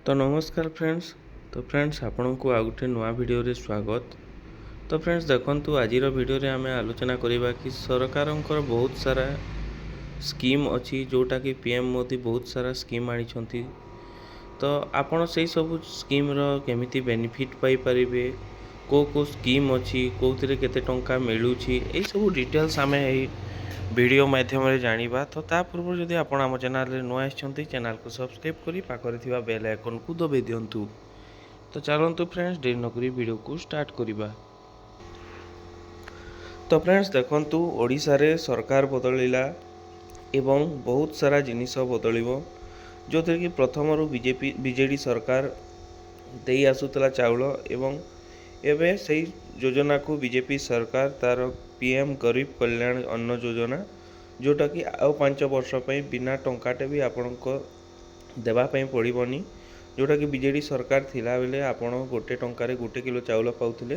तो नमस्कार फ्रेंड्स। तो फ्रेंड्स आपण को आउ गोटे नुआ वीडियो रे स्वागत। तो फ्रेंड्स देखंतु आज वीडियो रे आमे आलोचना करिबा कि सरकारंकर बहुत सारा स्कीम अछि जोटा कि पीएम मोदी बहुत सारा स्कीम आनी छंती। तो आपण से सब स्कीम रो केमिति बेनिफिट पाई परिबे, को स्कीम अछि, कोथिरे केते टंका मिलुछि, ए सब डिटेल्स आमे ए वीडियो माध्यम रे जानिबा। तो ता पूर्व जदि आपण हम चैनल रे नुआ आछंती, चैनल को सब्सक्राइब करी पाखरे थिबा बेल आइकन को दबाई दियंतु। तो चलंतु फ्रेंड्स देर नकरी वीडियो को स्टार्ट करिबा। तो फ्रेंड्स देखंतु ओडिसा रे सरकार बदलिला एवं बहुत सारा जिनिस बदलिबो, जो कि प्रथम रु बीजेडी सरकार देई आसुतला चाउल एवं एवं से योजना को बीजेपी सरकार तार पीएम गरीब कल्याण अन्न योजना जोटा कि आउ 5 वर्ष बिना टंकाटे भी आपण को देवाई पड़ोनी, जोटा कि बीजेडी सरकार थिला बेले आपण गोटे टंकार गोटे किलो चाउल पाउथिले,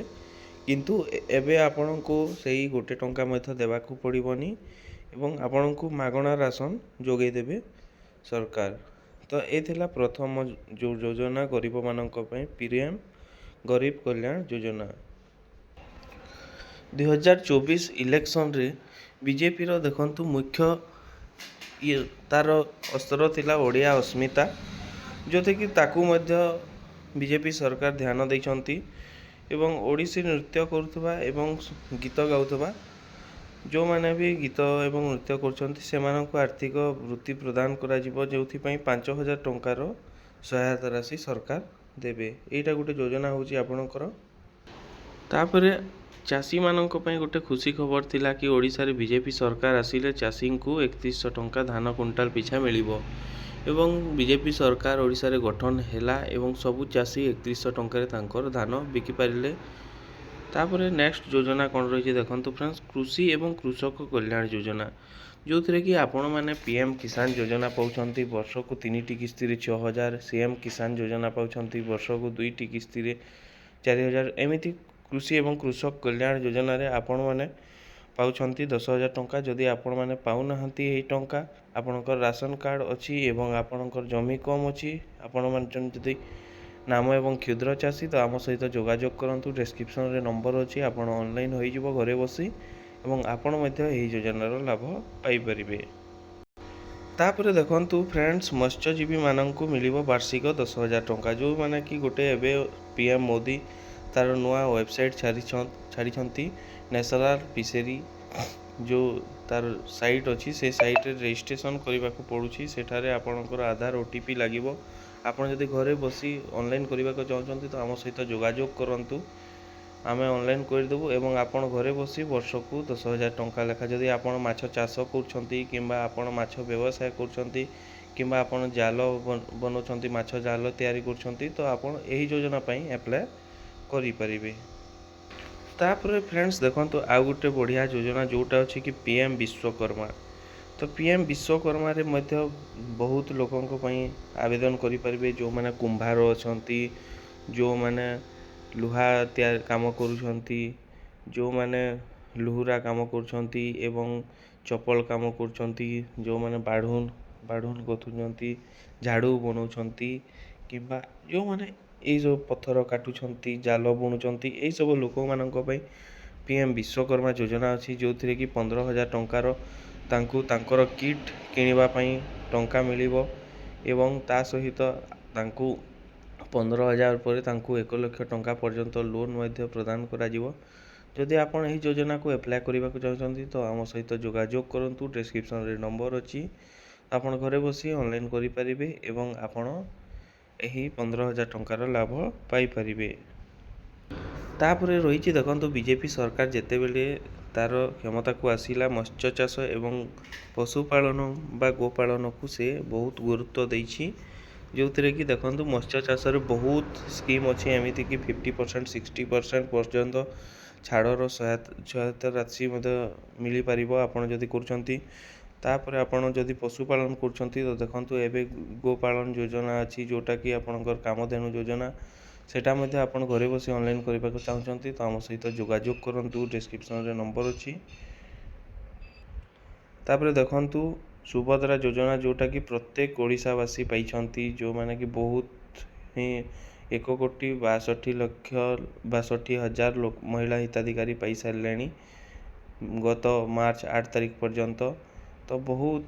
किंतु एबे आपण को सही गोटे टंका मध्य देवाकू पड़ोनी एवं आपण को मागणा राशन जोगे देबे सरकार। तो ये थिला प्रथम जो योजना गरीब मानक पई पीएम गरीब कल्याण योजना। 2024 इलेक्शन रे बीजेपी रो देखंतु मुख्य तार अस्त्र थिला ओडिया अस्मिता, जोथे कि ताकू मध्य बीजेपी सरकार ध्यान दैछंती एवं ओडिसी नृत्य करुथबा एवं गीत गाउथबा जो माने भी गीत एवं नृत्य करछंती सेमानंको आर्थिक वृत्ति प्रदान करा जिवो, जोथि पई 5000 टंकार सहायता राशि सरकार देबे। एटा गोटे योजना होची आपणकर। तापरे चासी मानंको पई गोटे खुशी खबर थिला कि ओडिसा रे बीजेपी सरकार आसिले चासी को 3100 टंका धान क्विंटाल पिछा मिलिबो एवं बीजेपी सरकार ओडिसा रे गठन हैला एवं सबु चासी 3100 टंका रे तांकर धान बिकि पारिले। तापरे नेक्स्ट योजना कौन रही देखंतु फ्रेंड्स, कृषि एवं कृषक कल्याण योजना, जो थे कि आपण मैंने पीएम किसान योजना पाउछंती वर्ष को 3टी किस्ती रे 6000, सीएम किसान योजना पाउछंती वर्ष को 2टी किस्ती रे 4000, एमिति कृषि एवं कृषक कल्याण योजना रे आपण मैंने पाउछंती 10000 टंका। जदि आपण मैंने पाउनाहांती एही टंका, आपणकर राशन कार्ड अछि एवं आपणकर जमी कम अछि, आपण माने जदि नाम एवं क्षुद्र चाषी तो आम सहित जोगाजोग करंतु। डिस्क्रिप्शन रे नंबर अछि, आपण ऑनलाइन होई जिवो घरे बसी एवं आपण मध्य एही योजनार लाभ पाई परिबे। तापरे देखंतु फ्रेंड्स, मत्स्यजीवी मानंकु मिलिबो वार्षिक 10000 टंका, जो माने कि गोटे एबे पीएम मोदी तार नुआ वेबसाइट छाड़ी नेशनल फिशरी जो तार साइट अच्छी से साइट रे रजिस्ट्रेशन करने को पड़ुछि। सेठारे आपणकर आधार ओटीपी लागिबो। आपण जदि घरे बसी ऑनलाइन करने को चाहते तो आम सहित जोगाजोग करंतु, आम ऑनलाइन करदेबु एवं आपण घरे बसी वर्ष को 10000 टंका लेखा। जदि आपण माछ चाष करछंती किंबा आपण माछ व्यवसाय करछंती किंबा आपण जाल बनाउछंती, माछ जाल तैयारी करछंती, तो आपण एही योजना पई अप्लाई करि परिबे। तापर फ्रेंड्स देखंतु आ गोटे बढ़िया योजना जोटा अछि कि पीएम विश्वकर्मा। तो पीएम विश्वकर्मा रे मध्य बहुत लोकंक पई आवेदन करि परिबे, जो माने कुंभार अछंती, जो माने लुहा तैयार काम करूछंती, जो माने लुहुरा काम करूछंती एवं चप्पल काम करूछंती, जो माने बाढ़ुन गथुछंती, झाड़ू बनाउछंती किंबा जो माने ए जो पत्थर काटुछंती, जाल बुणुछंती, ए सब लोक मानक पई पीएम विश्वकर्मा योजना अछि, जो थिरे कि 15000 टंकार तांकु तांकर किट किनिबा पई टंका मिलिबो एवं ता सहित तांकु 15000 पर तांकु 1 लाख टंका पर्यंत लोन मध्य प्रदान करा जिवो। जदि आपण एही योजना को अप्लाई करबा को चाहछंती तो आम सहित जोगाजोग करंतु। डिस्क्रिप्शन रे नंबर अछि, आपण घरे बसी ऑनलाइन करि परिबे एवं आपण एही 15000 टंकार लाभ पाई परिबे। तापरे रही देखंतु बीजेपी सरकार जेते बेले तार क्षमता को आसिला, मत्स्य चाष एवं पशुपालन बा गोपालन को से बहुत गुरुत्व देछि, जो थिरे कि देखंतु मत्स्य चाष रे बहुत स्कीम अछि, एमिति कि 50% 60% पर्यंत छाड़र सहायता राशि मिली पारिबो आपण जदि करछंती। तापर आपण जदि पशुपालन करछंती तो देखंतु एबे गोपालन योजना अछि, जोटा कि आपणकर कामधेनु योजना, सेटा मध्ये आपण घरे बसी ऑनलाइन करबा को चाहछंती तो आम सहित जोगाजोग करंतु। डिस्क्रिप्शन रे नंबर अछि। तापर देखंतु सुभद्रा योजना, जोटा कि प्रत्येक ओडिशावासी पाइछंती, जो माने कि बहुत ହିଁ 1,62,62,000 ମହିଳା ହିତାଧିକାରୀ ପାଇସାରିଲେଣି ଗତ ମାର୍ଚ୍ଚ 8 ତାରିଖ ପର୍ଯ୍ୟନ୍ତ। ତ ବହୁତ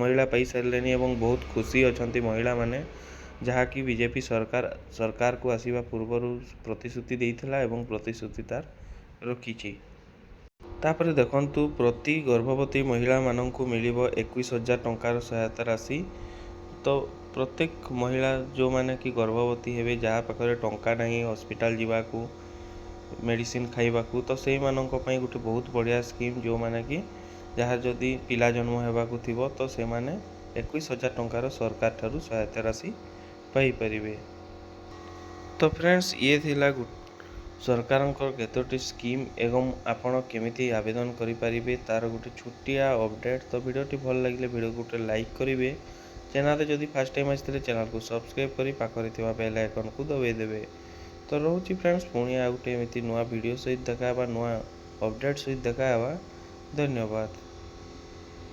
ମହିଳା ପାଇସାରିଲେଣି ଏବଂ ବହୁତ ଖୁସି ଅଛନ୍ତି ମହିଳାମାନେ, ଯାହାକି ବିଜେପି ସରକାରକୁ ଆସିବା ପୂର୍ବରୁ ପ୍ରତିଶ୍ରୁତି ଦେଇଥିଲା ଏବଂ ପ୍ରତିଶ୍ରୁତି ତାର ରଖିଛି। ତାପରେ ଦେଖନ୍ତୁ, ପ୍ରତି ଗର୍ଭବତୀ ମହିଳାମାନଙ୍କୁ ମିଳିବ 21,000 ଟଙ୍କାର ସହାୟତା ରାଶି। ତ ପ୍ରତ୍ୟେକ ମହିଳା ଯେଉଁମାନେ କି ଗର୍ଭବତୀ ହେବେ, ଯାହା ପାଖରେ ଟଙ୍କା ନାହିଁ ହସ୍ପିଟାଲ ଯିବାକୁ, ମେଡ଼ିସିନ ଖାଇବାକୁ, ତ ସେଇମାନଙ୍କ ପାଇଁ ଗୋଟେ ବହୁତ ବଢ଼ିଆ ସ୍କିମ୍, ଯେଉଁମାନେ କି ଯାହାର ଯଦି ପିଲା ଜନ୍ମ ହେବାକୁ ଥିବ ତ ସେମାନେ 21,000 ଟଙ୍କାର ସରକାର ଠାରୁ ସହାୟତା ରାଶି ପାଇପାରିବେ। ତ ଫ୍ରେଣ୍ଡସ୍, ଇଏ ଥିଲା ସରକାରଙ୍କର କେତୋଟି ସ୍କିମ୍ ଏବଂ ଆପଣ କେମିତି ଆବେଦନ କରିପାରିବେ ତାର ଗୋଟେ ଛୋଟିଆ ଅପଡ଼େଟ୍। ତ ଭିଡ଼ିଓଟି ଭଲ ଲାଗିଲେ ଭିଡ଼ିଓକୁ ଗୋଟେ ଲାଇକ୍ କରିବେ। ଚ୍ୟାନେଲରେ ଯଦି ଫାର୍ଷ୍ଟ ଟାଇମ୍ ଆସିଥିଲେ ଚ୍ୟାନେଲକୁ ସବସ୍କ୍ରାଇବ୍ କରି ପାଖରେ ଥିବା ବେଲ୍ ଆଇକନ୍କୁ ଦବାଇ ଦେବେ। ତ ରହୁଛି ଫ୍ରେଣ୍ଡସ୍, ପୁଣି ଆଉ ଗୋଟେ ଏମିତି ନୂଆ ଭିଡ଼ିଓ ସହିତ ଦେଖା ହେବା, ନୂଆ ଅପଡ଼େଟ୍ ସହିତ ଦେଖା ହେବା। ଧନ୍ୟବାଦ।